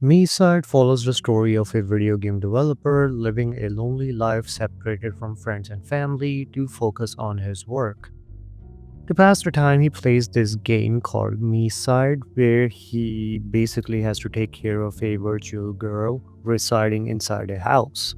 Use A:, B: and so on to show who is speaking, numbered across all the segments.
A: MiSide follows the story of a video game developer living a lonely life separated from friends and family to focus on his work. To pass the time, he plays this game called MiSide, where he basically has to take care of a virtual girl residing inside a house.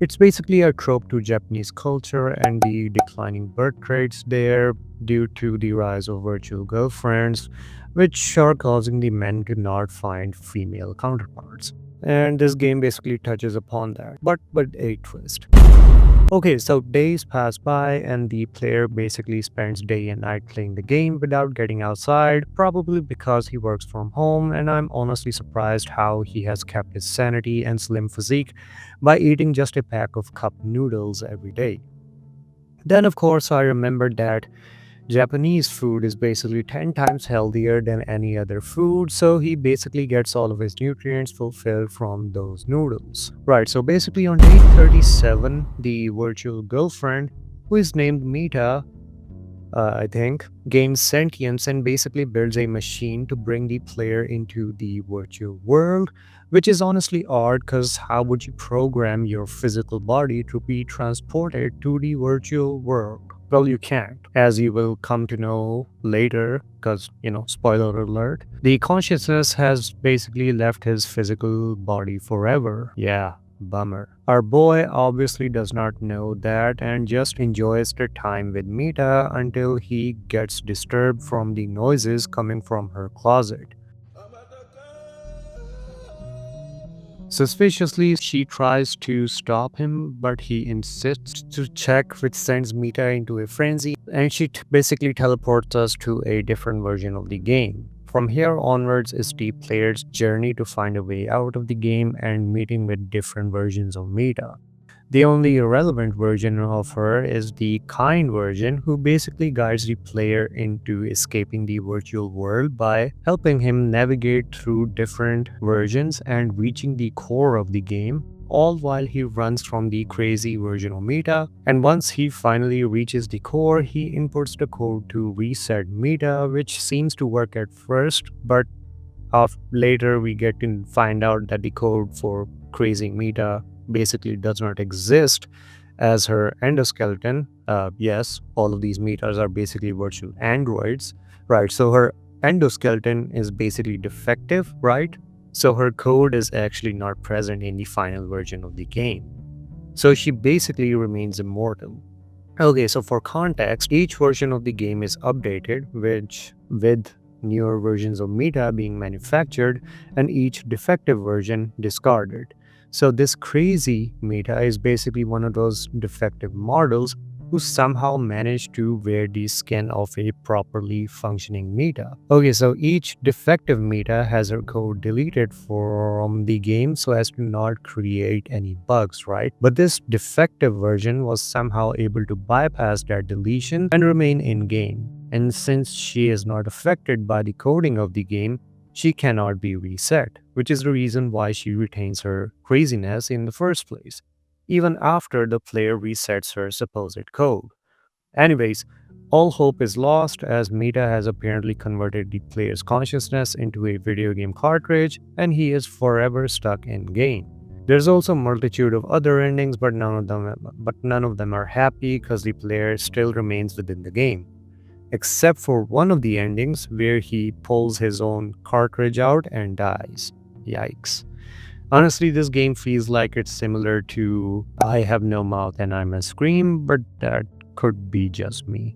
A: It's basically a trope to Japanese culture and the declining birth rates there due to the rise of virtual girlfriends, which are causing the men to not find female counterparts. And this game basically touches upon that, but with a twist. Okay, so days pass by and the player basically spends day and night playing the game without getting outside, probably because he works from home, and I'm honestly surprised how he has kept his sanity and slim physique by eating just a pack of cup noodles every day. Then, of course, I remembered that Japanese food is basically 10 times healthier than any other food, so he basically gets all of his nutrients fulfilled from those noodles. Right, so basically on day 37, the virtual girlfriend, who is named Mita, I think, gains sentience and basically builds a machine to bring the player into the virtual world, which is honestly odd because how would you program your physical body to be transported to the virtual world? Well, you can't, as you will come to know later, because, spoiler alert, the consciousness has basically left his physical body forever. Yeah, bummer. Our boy obviously does not know that and just enjoys the time with Mita until he gets disturbed from the noises coming from her closet. Suspiciously, she tries to stop him, but he insists to check, which sends Mita into a frenzy, and she basically teleports us to a different version of the game. From here onwards is the player's journey to find a way out of the game and meeting with different versions of Mita. The only relevant version of her is the kind version, who basically guides the player into escaping the virtual world by helping him navigate through different versions and reaching the core of the game, all while he runs from the crazy version of Mita. And once he finally reaches the core, he inputs the code to reset Mita, which seems to work at first, but later we get to find out that the code for crazy Mita basically does not exist as her endoskeleton. Yes, all of these meters are basically virtual androids, right? So her endoskeleton is basically defective, right? So her code is actually not present in the final version of the game. So she basically remains immortal. Okay, so for context, each version of the game is updated, which with newer versions of Mita being manufactured and each defective version discarded. So this crazy Mita is basically one of those defective models who somehow managed to wear the skin of a properly functioning Mita. Okay, so each defective Mita has her code deleted from the game so as to not create any bugs, right? But this defective version was somehow able to bypass that deletion and remain in-game. And since she is not affected by the coding of the game, she cannot be reset, which is the reason why she retains her craziness in the first place, even after the player resets her supposed code. Anyways, all hope is lost as Mita has apparently converted the player's consciousness into a video game cartridge and he is forever stuck in game. There's also a multitude of other endings, but none of them are happy because the player still remains within the game, except for one of the endings where he pulls his own cartridge out and dies. Yikes. Honestly, this game feels like it's similar to I Have No Mouth and I Must Scream, but that could be just me.